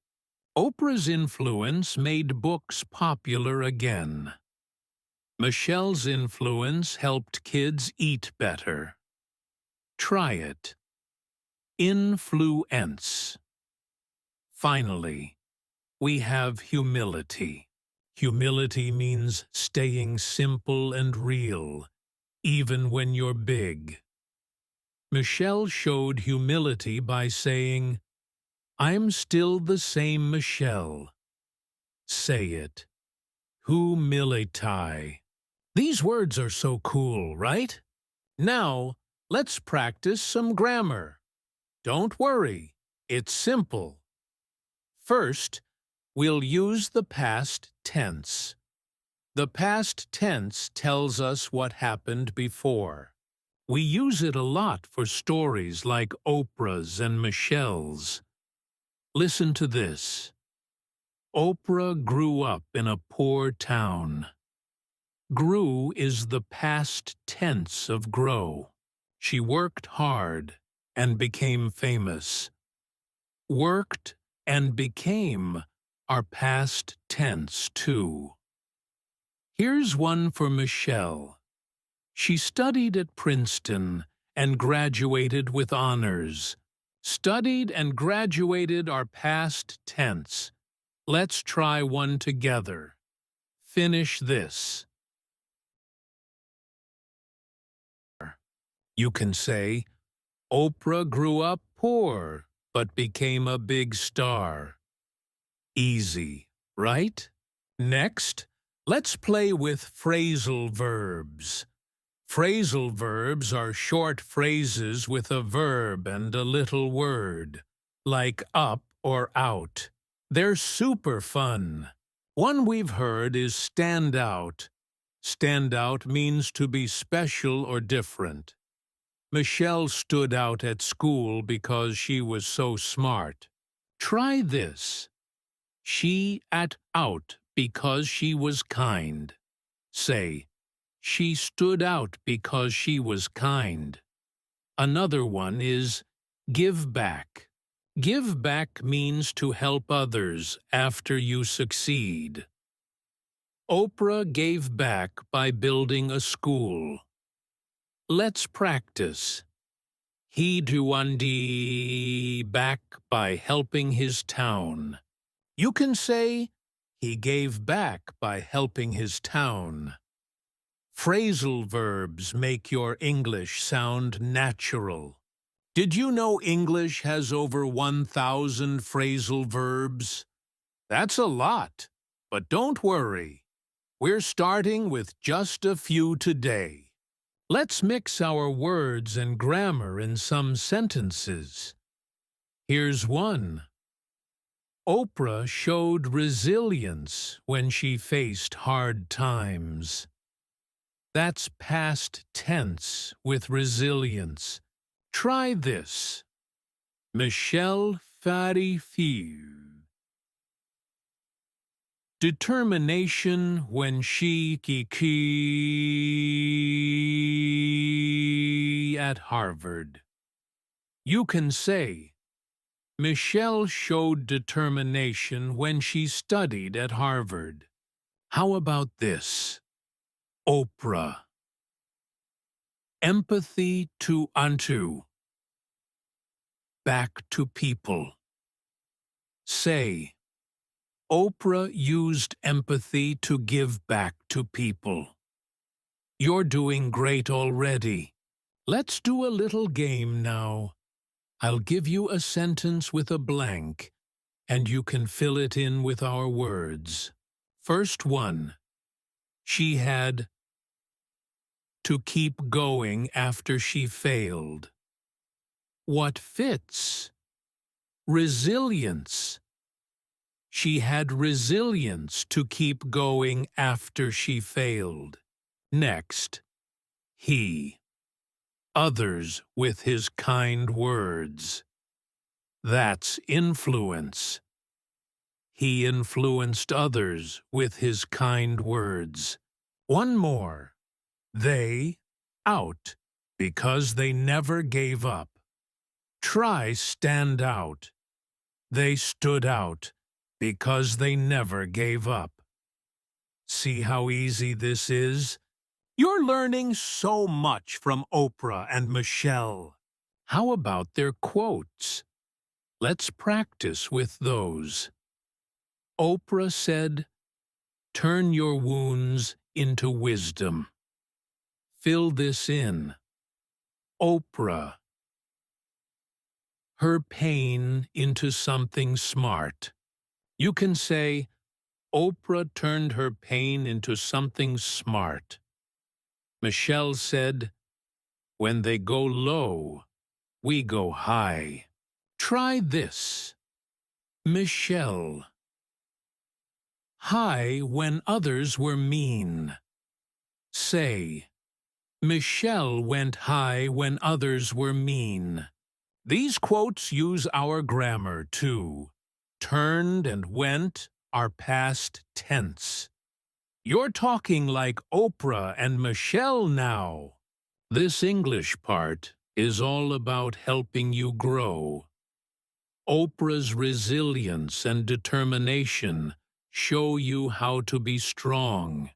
Oprah's influence made books popular again. Michelle's influence helped kids eat better. Try it. Influence. Finally, we have humility. Humility means staying simple and real, even when you're big. Michelle showed humility by saying, I'm still the same Michelle. Say it. humility. These words are so cool, right? Now, let's practice some grammar. Don't worry, it's simple. First, we'll use the past tense. The past tense tells us what happened before. We use it a lot for stories like Oprah's and Michelle's. Listen to this. Oprah grew up in a poor town. Grew is the past tense of grow. She worked hard and became famous. Worked and became are past tense too. Here's one for Michelle. She studied at Princeton and graduated with honors. Studied and graduated are past tense. Let's try one together. Finish this. You can say, Oprah grew up poor, but became a big star. Easy, right? Next, let's play with phrasal verbs. Phrasal verbs are short phrases with a verb and a little word, like up or out. They're super fun. One we've heard is stand out. Stand out means to be special or different. Michelle stood out at school because she was so smart. Try this. She at out because she was kind. Say, she stood out because she was kind. Another one is give back. Give back means to help others after you succeed. Oprah gave back by building a school. Let's practice. He do back by helping his town. You can say, he gave back by helping his town. Phrasal verbs make your English sound natural. Did you know English has over 1,000 phrasal verbs? That's a lot, but don't worry. We're starting with just a few today. Let's mix our words and grammar in some sentences. Here's one. Oprah showed resilience when she faced hard times. That's past tense with resilience. Try this. Michelle Farifiu. Determination when she kiki at Harvard. You can say, Michelle showed determination when she studied at Harvard. How about this? Oprah. Empathy to unto. Back to people. Say, Oprah used empathy to give back to people. You're doing great already. Let's do a little game now. I'll give you a sentence with a blank, and you can fill it in with our words. First one. She had to keep going after she failed. What fits? Resilience. She had resilience to keep going after she failed. Next, he. Others with his kind words. That's influence. He influenced others with his kind words. One more. They, out, because they never gave up. Try stand out. They stood out because they never gave up. See how easy this is? You're learning so much from Oprah and Michelle. How about their quotes? Let's practice with those. Oprah said, "Turn your wounds into wisdom." Fill this in. Oprah. Her pain into something smart. You can say, Oprah turned her pain into something smart. Michelle said, "When they go low, we go high." Try this. Michelle. High when others were mean. Say, Michelle went high when others were mean. These quotes use our grammar, too. Turned and went are past tense. You're talking like Oprah and Michelle now. This English part is all about helping you grow. Oprah's resilience and determination show you how to be strong.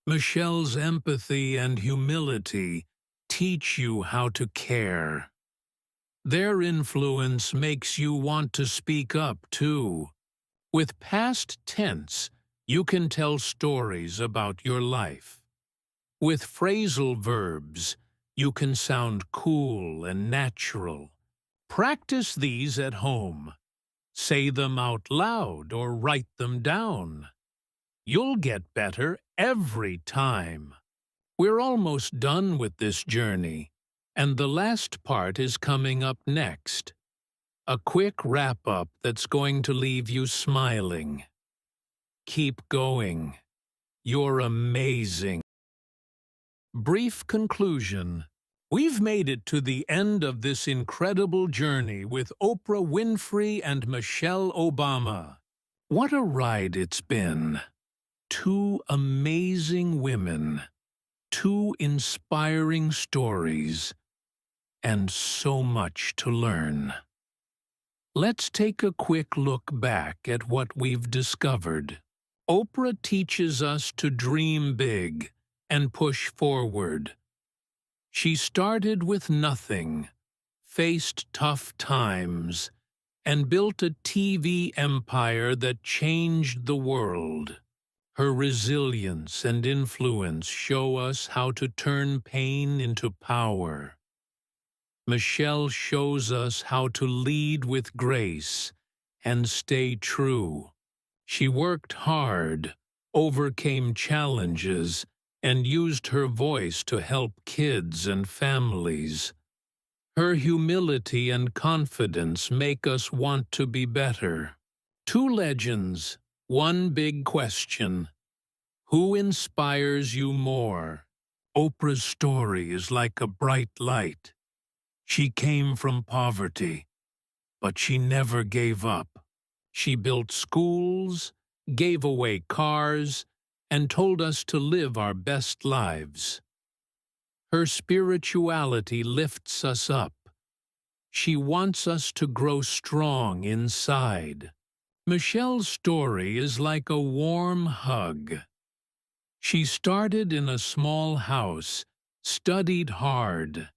Michelle's empathy and humility teach you how to care. Their influence makes you want to speak up, too. With past tense, you can tell stories about your life. With phrasal verbs, you can sound cool and natural. Practice these at home. Say them out loud or write them down. You'll get better every time. We're almost done with this journey, and the last part is coming up next. A quick wrap-up that's going to leave you smiling. Keep going. You're amazing. Brief conclusion. We've made it to the end of this incredible journey with Oprah Winfrey and Michelle Obama. What a ride it's been. Two amazing women, two inspiring stories, and so much to learn. Let's take a quick look back at what we've discovered. Oprah teaches us to dream big and push forward. She started with nothing, faced tough times, and built a TV empire that changed the world. Her resilience and influence show us how to turn pain into power. Michelle shows us how to lead with grace and stay true. She worked hard, overcame challenges, and used her voice to help kids and families. Her humility and confidence make us want to be better. Two legends, one big question. Who inspires you more? Oprah's story is like a bright light. She came from poverty, but she never gave up. She built schools, gave away cars, and told us to live our best lives. Her spirituality lifts us up. She wants us to grow strong inside. Michelle's story is like a warm hug. She started in a small house, studied hard,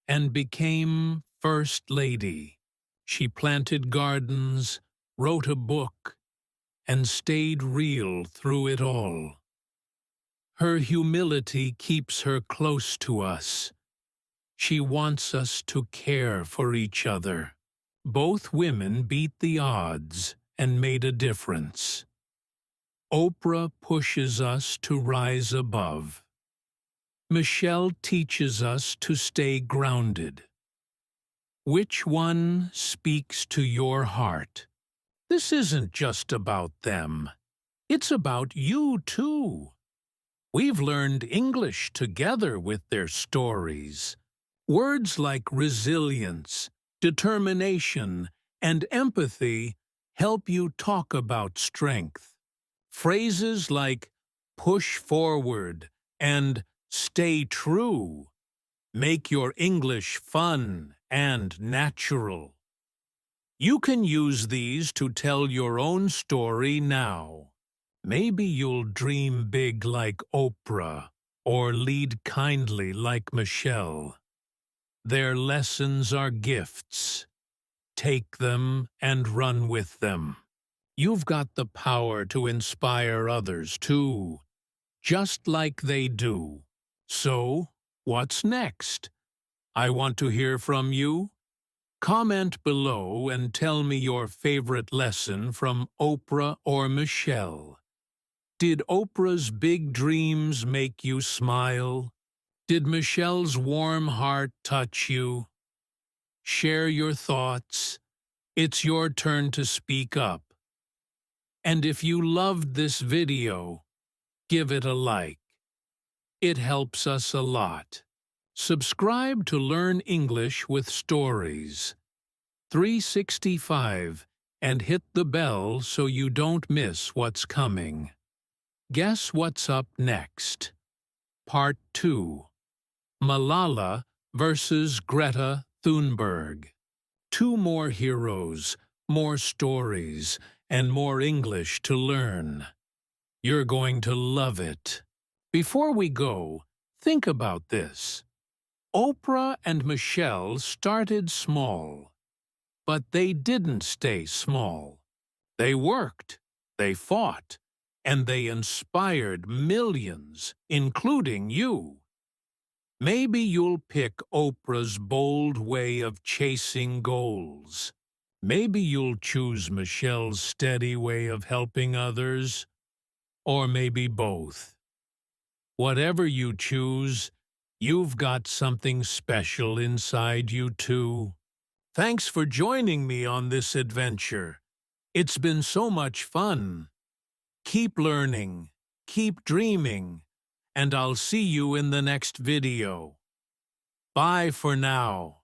and became First Lady. She planted gardens, wrote a book, and stayed real through it all. Her humility keeps her close to us. She wants us to care for each other. Both women beat the odds and made a difference. Oprah pushes us to rise above. Michelle teaches us to stay grounded. Which one speaks to your heart? This isn't just about them. It's about you, too. We've learned English together with their stories. Words like resilience, determination, and empathy help you talk about strength. Phrases like push forward and stay true make your English fun and natural. You can use these to tell your own story now. Maybe you'll dream big like Oprah or lead kindly like Michelle. Their lessons are gifts. Take them and run with them. You've got the power to inspire others too, just like they do. So, what's next? I want to hear from you. Comment below and tell me your favorite lesson from Oprah or Michelle. Did Oprah's big dreams make you smile? Did Michelle's warm heart touch you? Share your thoughts. It's your turn to speak up. And if you loved this video, give it a like. It helps us a lot. Subscribe to Learn English with Stories 365 and hit the bell so you don't miss what's coming. Guess what's up next? Part 2. Malala versus Greta Thunberg. 2 more heroes, more stories, and more English to learn. You're going to love it. Before we go, think about this. Oprah and Michelle started small, but they didn't stay small. They worked, they fought, and they inspired millions, including you. Maybe you'll pick Oprah's bold way of chasing goals. Maybe you'll choose Michelle's steady way of helping others. Or maybe both. Whatever you choose, you've got something special inside you too. Thanks for joining me on this adventure. It's been so much fun. Keep learning, keep dreaming, and I'll see you in the next video. Bye for now.